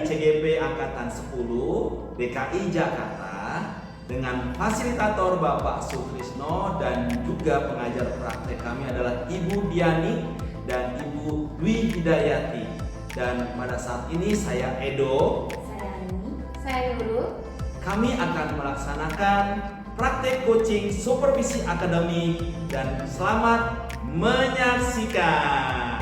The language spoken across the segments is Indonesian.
dari CGP Angkatan 10 DKI Jakarta dengan fasilitator Bapak Sutrisno dan juga pengajar praktek kami adalah Ibu Diani dan Ibu Dwi Hidayati. Dan pada saat ini saya Edo, saya Ani, saya Nurul. Kami akan melaksanakan praktek coaching supervisi akademik dan selamat menyaksikan.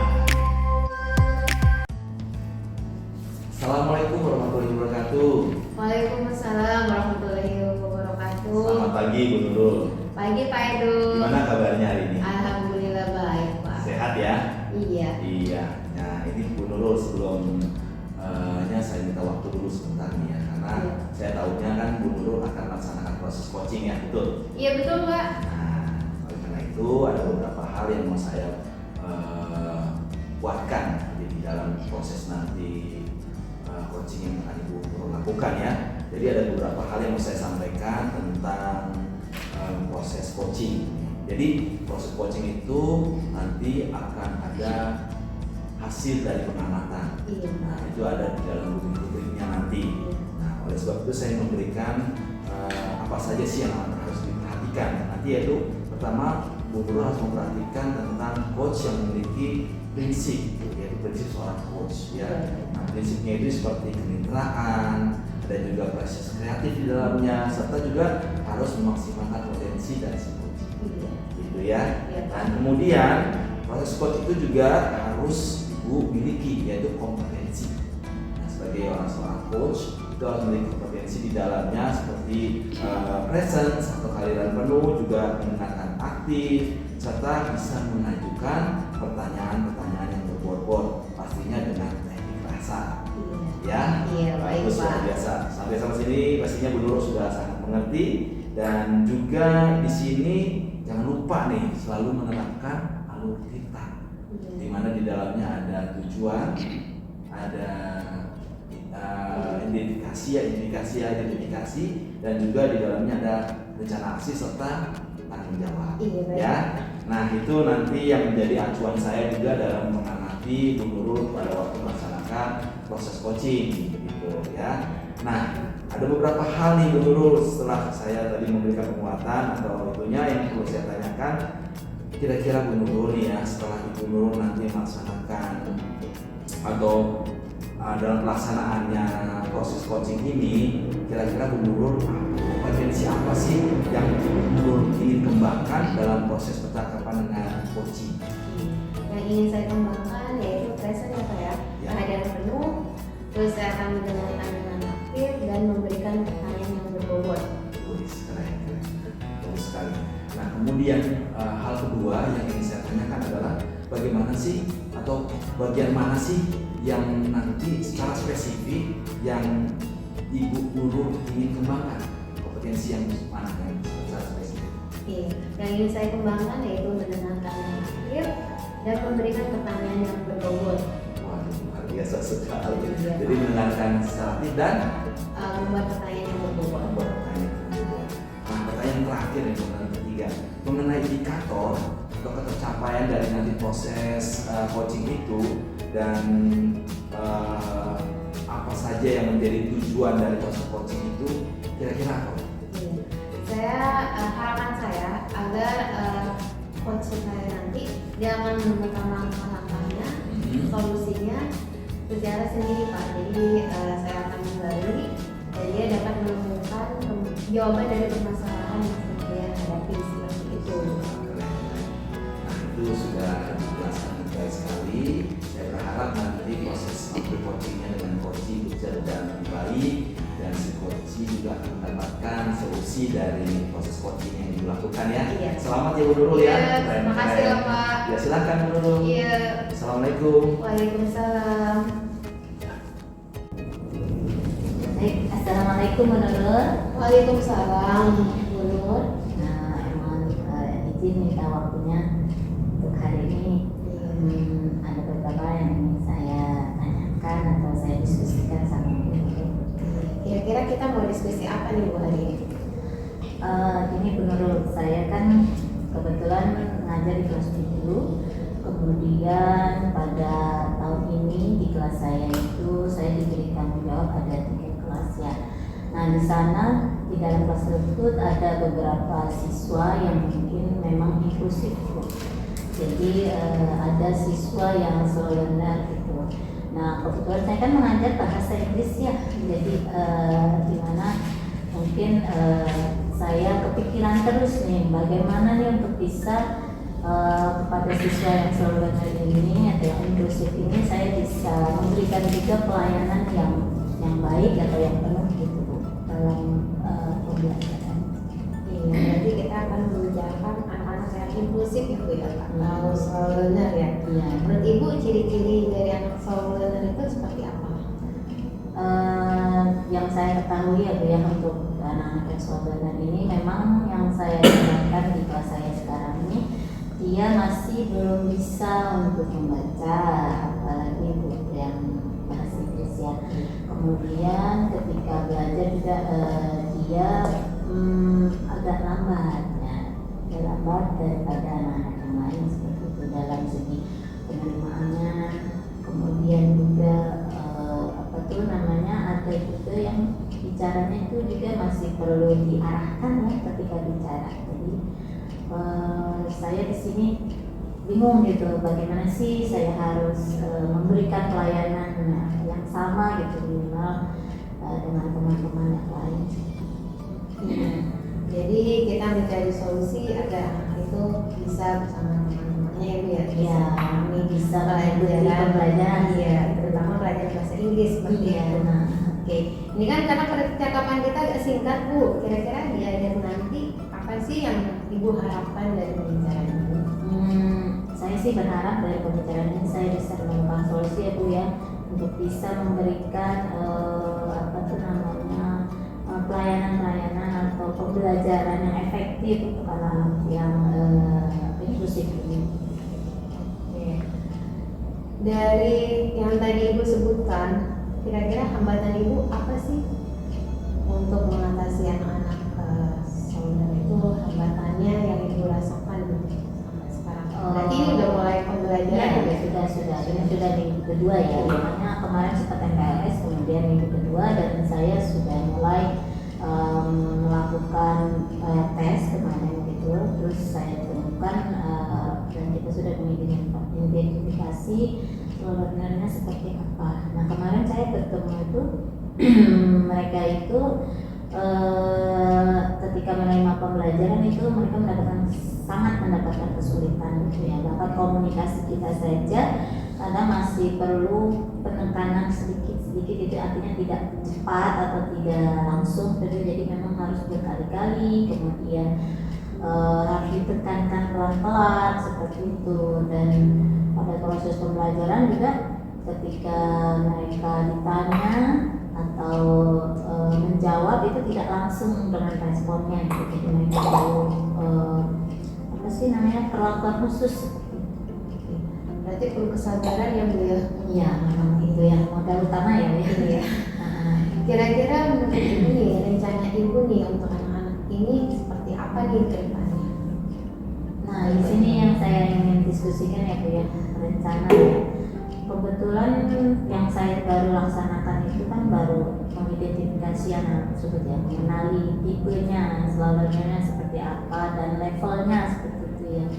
Assalamualaikum warahmatullahi wabarakatuh. Waalaikumsalam warahmatullahi wabarakatuh. Selamat pagi Bu Nurul. Pagi Pak Edo. Gimana kabarnya hari ini? Alhamdulillah baik Pak. Sehat ya? Iya. Iya. Nah ini Bu Nurul sebelumnya saya minta waktu dulu sebentar nih ya, karena saya tahunya kan Bu Nurul akan melaksanakan proses coaching ya, betul? Iya betul Pak. Nah oleh karena itu ada beberapa hal yang mau saya kuatkan di dalam proses nanti coaching yang akan Ibu Nurul lakukan ya. Jadi ada beberapa hal yang mau saya sampaikan tentang proses coaching. Jadi proses coaching itu nanti akan ada hasil dari pengamatan. Iya. Nah itu ada di dalam rubriknya nanti. Nah oleh sebab itu saya memberikan apa saja sih yang harus diperhatikan. Nanti yaitu pertama Bu Nurul harus memperhatikan tentang coach yang memiliki prinsip, yaitu prinsip seorang coach ya. Nah prinsipnya itu seperti kemitraan, ada juga proses kreatif di dalamnya, serta juga harus memaksimalkan potensi dari si coach. Gitu ya. Dan kemudian proses coach itu juga harus Ibu miliki, yaitu kompetensi. Nah, sebagai seorang coach itu harus memiliki kompetensi di dalamnya seperti presence atau kehadiran penuh, juga mendengarkan aktif, serta bisa mengajukan pertanyaan-pertanyaan yang berbobot, pastinya dengan teknik rasa. Ya, Iya, baik, bagus, luar Pak. biasa. Sampai sini pastinya Bu Nurul sudah sangat mengerti, dan juga di sini jangan lupa nih selalu menerapkan alur cerita, di mana di dalamnya ada tujuan, ada identifikasi, dan juga di dalamnya ada rencana aksi serta tanggung jawab. Iya, baik. Ya, nah itu nanti yang menjadi acuan saya juga dalam mengamati Bu Nurul pada waktu melaksanakan proses coaching, gitu ya. Nah, ada beberapa hal nih Bu Nurul setelah saya tadi memberikan penguatan atau itunya yang perlu saya tanyakan. Kira-kira Bu Nurul nih ya, setelah Ibu Nurul nanti melaksanakan atau dalam pelaksanaannya proses coaching ini, kira-kira Bu Nurul potensi apa sih yang Bu Nurul ingin kembangkan dalam proses percakapan dengan coaching? Yang ingin saya kembangkan yaitu presence ya Pak ya. Kehadiran penuh, terus saya akan mendengarkan dengan aktif dan memberikan pertanyaan yang berbobot. Keren. Bagus sekali. Nah kemudian hal kedua yang ingin saya tanyakan adalah bagaimana sih atau bagian mana sih yang nanti secara spesifik yang Ibu Nurul ingin kembangkan, kompetensi yang mana yang secara spesifik? Oke, yang ingin saya kembangkan yaitu mendengarkan dengan aktif dan memberikan pertanyaan yang berbobot. Waduh, luar biasa sekali. Iya. Jadi mendengarkan secara aktif dan Membuat pertanyaan yang berbobot. membuat pertanyaan yang berbobot. Nah pertanyaan terakhir yang ketiga mengenai indikator atau ketercapaian dari nanti proses coaching itu, dan apa saja yang menjadi tujuan dari proses coaching itu, kira-kira apa? Saya harapan saya agar coach saya nanti dia akan menemukan langkah-langkahnya, solusinya secara sendiri Pak. Jadi saya akan menggali dan dia dapat menemukan jawaban dari permasalahan yang sedang dia hadapi seperti itu. Nah itu sudah dijelaskan dengan baik sekali. Saya berharap nanti proses coachingnya dengan coaching bisa berjalan dengan baik, dan si coaching juga akan mendapatkan solusi dari proses coaching yang dilakukan ya. Iya. Selamat ya Bu Nurul ya. Iya, terima kasih ya, Pak. Ya silakan Bu Nurul. Iya. Assalamualaikum. Waalaikumsalam. Baik, assalamualaikum Bu Nurul. Waalaikumsalam Bu Nur. Nah, emang izin minta waktunya untuk hari ini. Ada beberapa yang ingin saya tanyakan atau saya diskusikan sama Bu Nurul. Kira-kira kita mau diskusi apa nih Bu hari ini? Ini Bu Nurul, saya kan kebetulan ngajar di kelas 7. Kemudian pada tahun ini di kelas saya itu saya diberi tanggung jawab di sana di dalam kelas tersebut ada beberapa siswa yang mungkin memang inklusif, Bu. Jadi ada siswa yang slow learner gitu. Nah kebetulan saya kan mengajar bahasa Inggris ya, jadi di mana mungkin saya kepikiran terus nih bagaimana nih untuk bisa kepada siswa yang slow learner ini atau yang inklusif ini saya bisa memberikan juga pelayanan yang baik atau yang penuh gitu, Bu, dalam pembelajaran. Iya, jadi kita akan membicarakan anak-anak yang inklusif ya Bu ya, atau slow learner ya. Iya. Menurut Ibu ciri-ciri dari anak slow learner itu seperti apa? Yang saya ketahui ya Bu ya, untuk anak-anak yang slow learner ini memang yang saya dengarkan di kelas saya sekarang ini dia masih belum bisa untuk membaca, apalagi untuk yang bahasa Inggris ya. Kemudian ketika belajar juga dia agak lambat ya, agak lambat daripada anak-anak yang lain seperti itu dalam segi penerimaannya. Kemudian juga apa tuh namanya, ada juga yang bicaranya itu juga masih perlu diarahkan ya ketika bicara. Jadi saya di sini bingung gitu, bagaimana sih saya harus memberikan pelayanan yang sama gitu minimal dengan teman-teman yang lain. Jadi kita mencari solusi agar anak itu bisa bersama teman-temannya ya Bu ya. Ya, Ini bisa pelajaran, pembelajaran ya, terutama pelajaran bahasa Inggris seperti Iya, itu. benar. Oke, ini kan karena percakapan kita agak singkat Bu. Kira-kira di akhir nanti apa sih yang Ibu harapkan dari pembicaraan ini? Saya sih berharap dari pembicaraan ini saya bisa menemukan solusi ya Bu ya, untuk bisa memberikan apa tuh namanya pelayanan-pelayanan atau pembelajaran yang efektif untuk anak-anak yang inklusif ini. Oke. Dari yang tadi Ibu sebutkan, kira-kira hambatan Ibu apa sih untuk mengatasi anak-anak slow itu, hambatannya yang Ibu rasakan gitu sampai sekarang? Berarti ini udah mulai pembelajaran Ya, ya? sudah ini sudah minggu kedua ya, makanya kemarin sempat MPLS, kemudian minggu kedua dan saya sudah mulai melakukan tes kemarin gitu, terus saya temukan dan kita sudah mengidentifikasi learnernya seperti apa. Nah kemarin saya bertemu itu mereka itu ketika menerima pembelajaran itu mereka sangat mendapatkan kesulitan gitu ya, bahkan komunikasi kita saja kadang masih perlu penekanan sedikit itu, artinya tidak cepat atau tidak langsung gitu, jadi memang harus berkali-kali, kemudian harus ditekankan pelan-pelan seperti itu. Dan pada proses pembelajaran juga ketika mereka ditanya atau menjawab itu tidak langsung dengan responnya gitu. Jadi mereka perlu apa sih namanya, perlakuan khusus. Berarti perlu kesabaran ya Bu ya? Iya, memang itu yang modal utama ya. Iya. Kira-kira menurut Ibu nih, rencana Ibu nih untuk anak-anak ini seperti apa nih ke depannya? Nah, di sini yang saya ingin diskusikan ya Bu ya, rencana ya. Kebetulan yang saya baru laksanakan itu kan baru mengidentifikasi anak tersebut ya, mengenali tipenya, selalunya seperti apa dan levelnya seperti itu ya.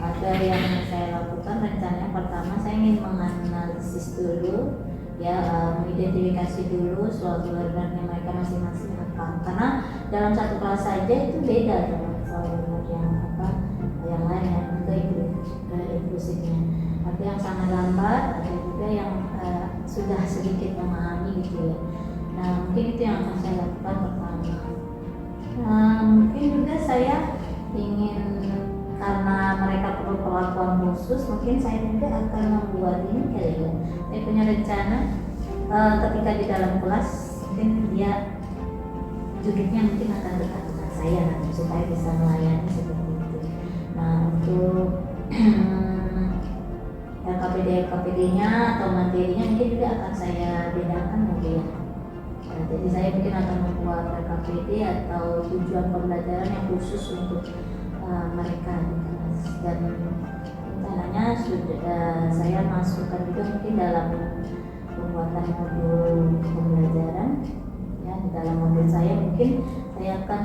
Ada yang saya lakukan, rencananya pertama saya ingin menganalisis dulu ya, mengidentifikasi dulu suatu learnernya mereka masing-masing apa, karena dalam satu kelas saja itu beda dengan learner yang apa yang lain yang ke inklusifnya. Ada yang sangat lambat, ada juga yang sudah sedikit memahami gitu ya. Nah mungkin itu yang akan saya lakukan pertama. Mungkin juga saya ingin, karena mereka perlu perlakuan khusus, mungkin saya juga akan membuat ini kali ya. Saya punya rencana ketika di dalam kelas mungkin dia duduknya mungkin akan dekat-dekat saya supaya bisa melayani seperti itu. Nah untuk LKPD-nya atau materinya mungkin juga akan saya bedakan mungkin ya. Jadi saya mungkin akan membuat LKPD atau tujuan pembelajaran yang khusus untuk mereka di kelas, dan rencananya sudah saya masukkan juga mungkin dalam pembuatan modul pembelajaran ya. Di dalam modul saya mungkin saya akan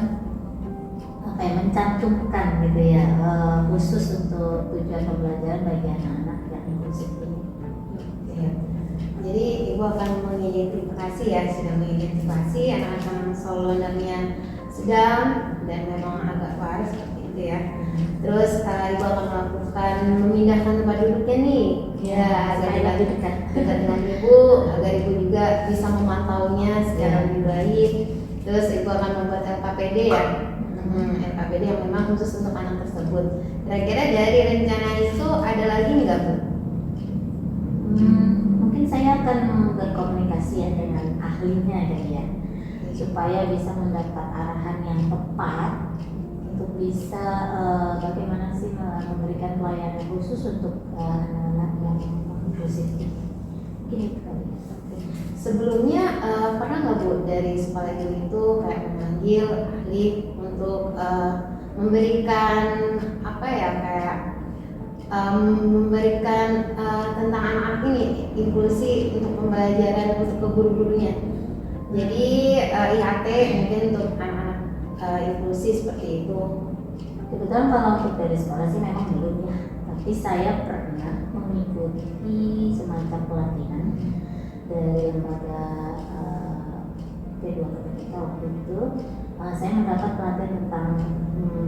mencantumkan gitu ya, khusus untuk tujuan pembelajaran bagi anak-anak yang inklusif ini. Ya. Jadi ibu akan mengidentifikasi ya, sudah mengidentifikasi anak-anak solo learner sedang dan memang agak parah seperti itu ya. Terus ibu akan melakukan memindahkan tempat duduknya nih, ya agar lebih dekat dengan ibu, agar ibu juga bisa memantaunya secara lebih baik. Terus ibu akan membuat LKPD ya, LKPD yang memang khusus untuk anak tersebut. Kira-kira dari rencana itu ada lagi nggak Bu? Mungkin saya akan berkomunikasi ya dengan ahlinya ya, supaya bisa mendapat arahan yang tepat untuk bisa bagaimana sih memberikan pelayanan khusus untuk anak-anak yang inklusif ini. Mungkin itu kali. Sebelumnya pernah nggak Bu dari sekolah itu kayak memanggil ahli untuk memberikan apa ya, kayak memberikan tentang anak-anak ini inklusi untuk pembelajaran untuk ke guru-gurunya. Jadi IHT mungkin untuk anak-anak inklusi seperti itu. Kebetulan kalau untuk dari sekolah sih memang belum ya, tapi saya pernah mengikuti semacam pelatihan dari lembaga P2 ketika waktu itu. Saya mendapat pelatihan tentang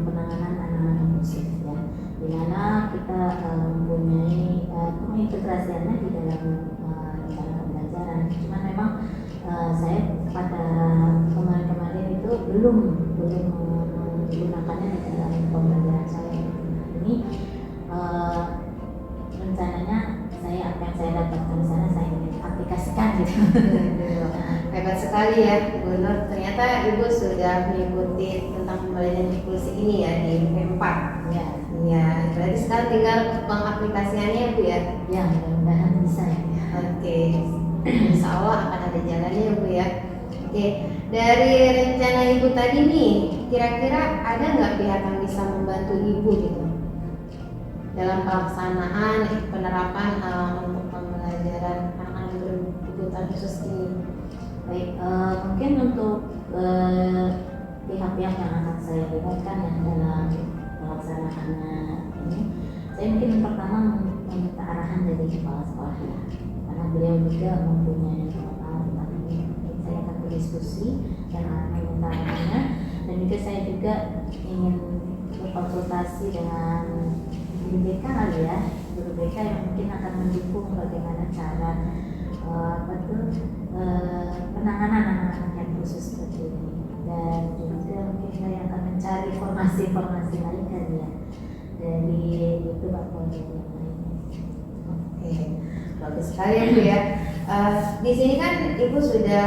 penanganan anak-anak inklusif ya, di mana kita mempunyai pengintegrasiannya di dalam rencana pembelajaran. Cuman memang saya pada kemarin-kemarin itu belum menggunakannya di dalam pembelajaran saya. Ini rencananya apa yang saya dapatkan di sana saya ingin aplikasikan gitu. Hebat sekali ya Bu Nur, ternyata Ibu sudah mengikuti tentang pembelajaran inklusi ini ya di MP4 Ya, ya, berarti sekarang tinggal pengaplikasiannya Bu ya. ya mudah-mudahan bisa ya. Oke, insya Allah akan ada jalannya ya Bu ya. Oke, dari rencana Ibu tadi nih, kira-kira ada nggak pihak yang bisa membantu Ibu gitu dalam pelaksanaan penerapan untuk pembelajaran anak-anak berkebutuhan khusus ini? Baik, mungkin untuk pihak-pihak yang akan saya libatkan yang dalam pelaksanaannya ini, saya mungkin pertama meminta arahan dari kepala sekolah ya, karena beliau juga mempunyai pengetahuan tentang ini. Mungkin saya akan berdiskusi dan meminta arahannya, dan juga saya juga ingin berkonsultasi dengan guru BK kali ya, guru BK yang mungkin akan mendukung bagaimana cara penanganan anak-anak yang khusus seperti ini. Dan juga mungkin saya akan mencari informasi-informasi lain kali ya dari YouTube atau dari yang lainnya. Oke, bagus sekali ya Bu ya. Di sini kan Ibu sudah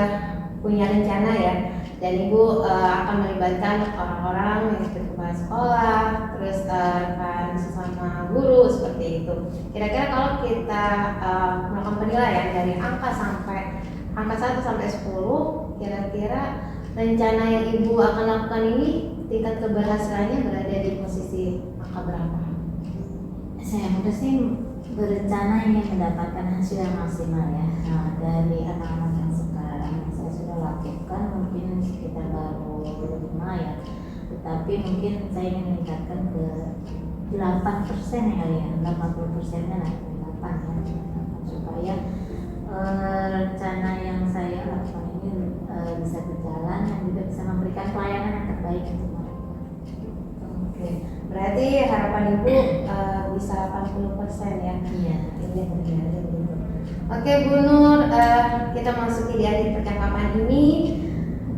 punya rencana ya, dan Ibu akan melibatkan orang-orang yang seperti kepala sekolah, terus rekan sesama guru seperti itu. Kira-kira kalau kita melakukan penilaian dari angka 1 sampai 10, kira-kira rencana yang Ibu akan lakukan ini tingkat keberhasilannya berada di posisi angka berapa? Saya mudah sih berencana ingin mendapatkan hasil yang maksimal ya. Nah, dari anak-anak yang sekarang saya sudah lakukan mungkin sekitar baru 5 ya, tetapi mungkin saya ingin meningkatkan ke 8% ya kali ya, 80%-nya lah, 8 ya, supaya rencana yang saya lakukan ini bisa berjalan dan juga bisa memberikan pelayanan yang terbaik untuk mereka. Oke, berarti harapan Ibu bisa 80% ya? Iya. Ini terjadi begitu. Oke Bu Nur, kita masuki di akhir percakapan ini.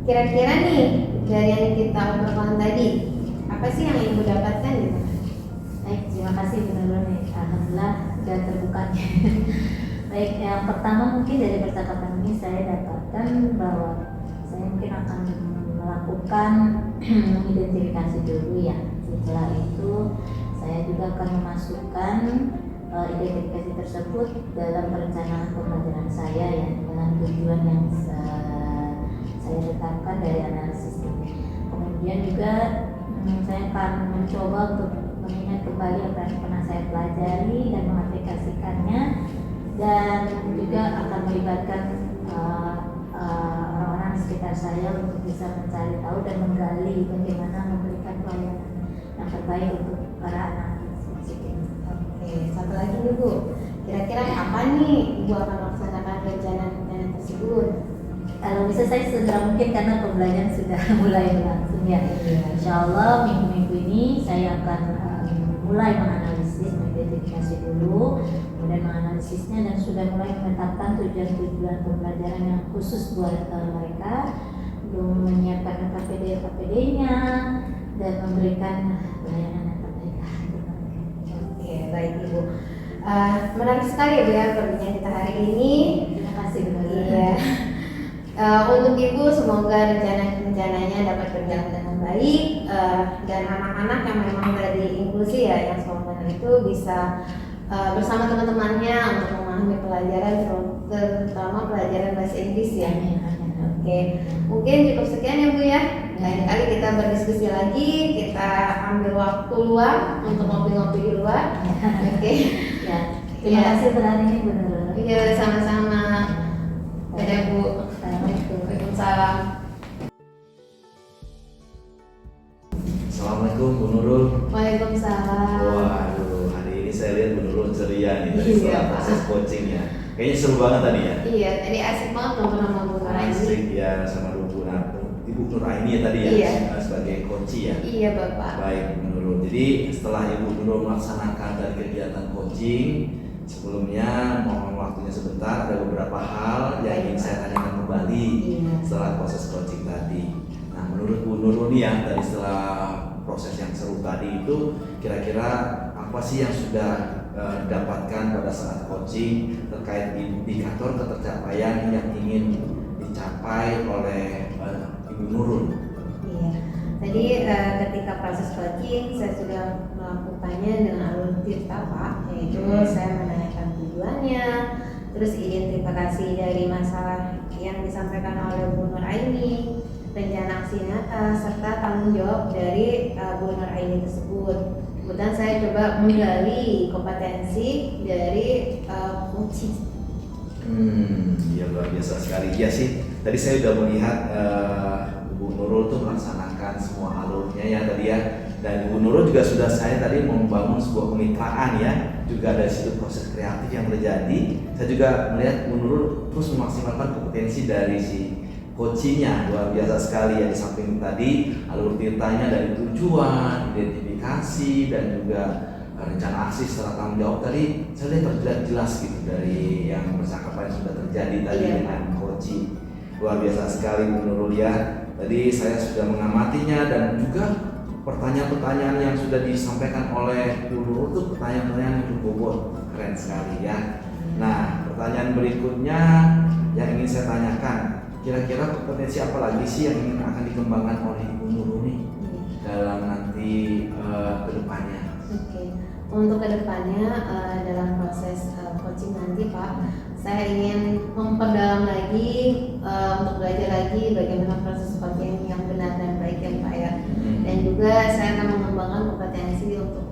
Kira-kira nih dari yang kita obrolkan tadi, apa sih yang Ibu dapatkan gitu? Baik, terima kasih Bu Nurul nih. Alhamdulillah sudah terbuka. Baik, yang pertama mungkin dari percakapan ini saya dapatkan bahwa saya mungkin akan melakukan identifikasi dulu ya. Setelah itu saya juga akan memasukkan identifikasi tersebut dalam perencanaan pembelajaran saya ya, dengan tujuan yang saya tetapkan dari analisis ini. Kemudian juga saya akan mencoba untuk mengingat kembali apa yang pernah saya pelajari dan mengaplikasikannya, dan juga akan melibatkan orang-orang sekitar saya untuk bisa mencari tahu dan menggali bagaimana memberikan pelayanan yang terbaik untuk para anak musik ini. Oke, satu lagi nih Bu, kira-kira kapan nih Ibu akan melaksanakan rencana-rencana tersebut? Kalau bisa saya segera mungkin karena pembelajaran sudah mulai berlangsung ya. Insya Allah minggu-minggu ini saya akan mulai menganalisis, mengidentifikasi dulu, kemudian menganalisisnya dan sudah mulai menetapkan tujuan-tujuan pembelajaran yang khusus buat mereka, belum menyiapkan KPD-nya dan memberikan pelayanan yang terbaik. Oke, baik Ibu. Menarik sekali ya Bu ya perbincangan kita hari ini. Terima kasih Bu. Iya. Untuk Ibu semoga rencananya dapat berjalan dengan baik dan anak-anak yang memang dari inklusi ya yang spontanitas itu bisa bersama teman-temannya untuk memahami pelajaran terutama pelajaran bahasa Inggris ya. Oke, mungkin cukup sekian ya Bu ya. Lain kali kita berdiskusi lagi, kita ambil waktu luang untuk ngopi-ngopi di luar. Oke. Ya, terima kasih Bu hari ini Bu Nurul. Iya, sama-sama. Dadah Bu. Assalamualaikum. Waalaikumsalam. Assalamualaikum Bu Nurul. Waalaikumsalam. Waduh, hari ini saya lihat Bu Nurul ceria nih dari Iya, setelah Pak. proses coaching ya. Kayaknya seru banget tadi ya. Iya, tadi asik banget ngobrol sama Bu Nuraini. Asik ya sama Ibu Nuraini ya tadi ya, Iya. sebagai coach ya. Iya Bapak. Baik Bu Nurul. Jadi setelah Ibu Nurul melaksanakan dari kegiatan coaching, sebelumnya mohon waktunya sebentar, ada beberapa hal yang ingin saya tanyakan kembali Iya. setelah proses coaching tadi. Nah, menurut Bu Nurul nih ya, dari setelah proses yang seru tadi itu, kira-kira apa sih yang sudah didapatkan pada saat coaching terkait indikator ketercapaian yang ingin dicapai oleh Ibu Nurul? Iya. Tadi ketika proses coaching saya sudah melakukannya dengan alur tirta Pak, yaitu saya menanyakan tujuannya, terus identifikasi dari masalah yang disampaikan oleh Bu Nuraini, rencana aksi nyata, serta tanggung jawab dari Bu Nuraini tersebut. Kemudian saya coba menggali kompetensi dari coaching. Iya luar biasa sekali. Iya sih, tadi saya sudah melihat Bu Nurul tuh melaksanakan semua alurnya ya tadi ya. Dan Bu Nurul juga sudah saya tadi membangun sebuah kemitraan ya. Juga ada situ proses kreatif yang terjadi. Saya juga melihat Bu Nurul terus memaksimalkan kompetensi dari si coachingnya, luar biasa sekali ya. Di samping tadi alur tirtanya dari tujuan, identifikasi dan juga rencana aksi setelah tanggung jawab tadi saya lihat terlihat jelas gitu dari yang percakapan yang sudah terjadi tadi Iya, dengan coaching. Luar biasa sekali Bu Nurul ya. Tadi saya sudah mengamatinya dan juga pertanyaan-pertanyaan yang sudah disampaikan oleh Bu Nurul itu pertanyaan-pertanyaan yang cukup bobot, keren sekali ya. Nah, pertanyaan berikutnya yang ingin saya tanyakan, kira-kira kompetensi apa lagi sih yang ingin akan dikembangkan oleh Ibu Nurul nih dalam nanti ke depannya? Oke. Untuk kedepannya dalam proses coaching nanti Pak, saya ingin memperdalam lagi untuk belajar lagi bagaimana proses coaching yang benar dan baik ya Pak ya. Dan juga saya akan mengembangkan kompetensi untuk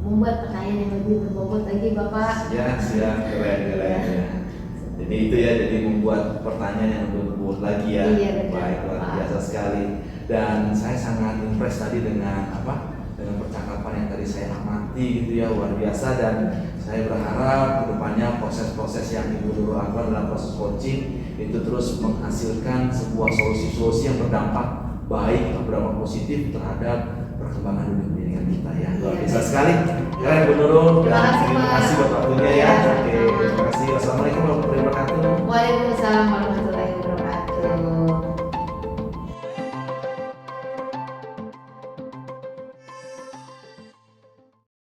membuat pertanyaan yang lebih berbobot lagi Bapak. Ya, siap, keren ya. Jadi itu ya, jadi membuat pertanyaan yang lebih berbobot lagi ya. Iya, betul, Baik, luar Pak. biasa sekali. Dan saya sangat impress tadi dengan dengan percakapan yang tadi saya amati gitu ya, luar biasa. Dan saya berharap kedepannya proses-proses yang Ibu Nurul lakukan dalam proses coaching itu terus menghasilkan sebuah solusi-solusi yang berdampak baik, berdampak positif terhadap perkembangan dunia pendidikan kita ya. Luar biasa sekali. Keren Bu Nurul. Terima kasih, Terima Pak. kasih buat waktunya ya. Ya, Oke, terima kasih. Wassalamualaikum warahmatullahi wabarakatuh. Waalaikumsalam warahmatullahi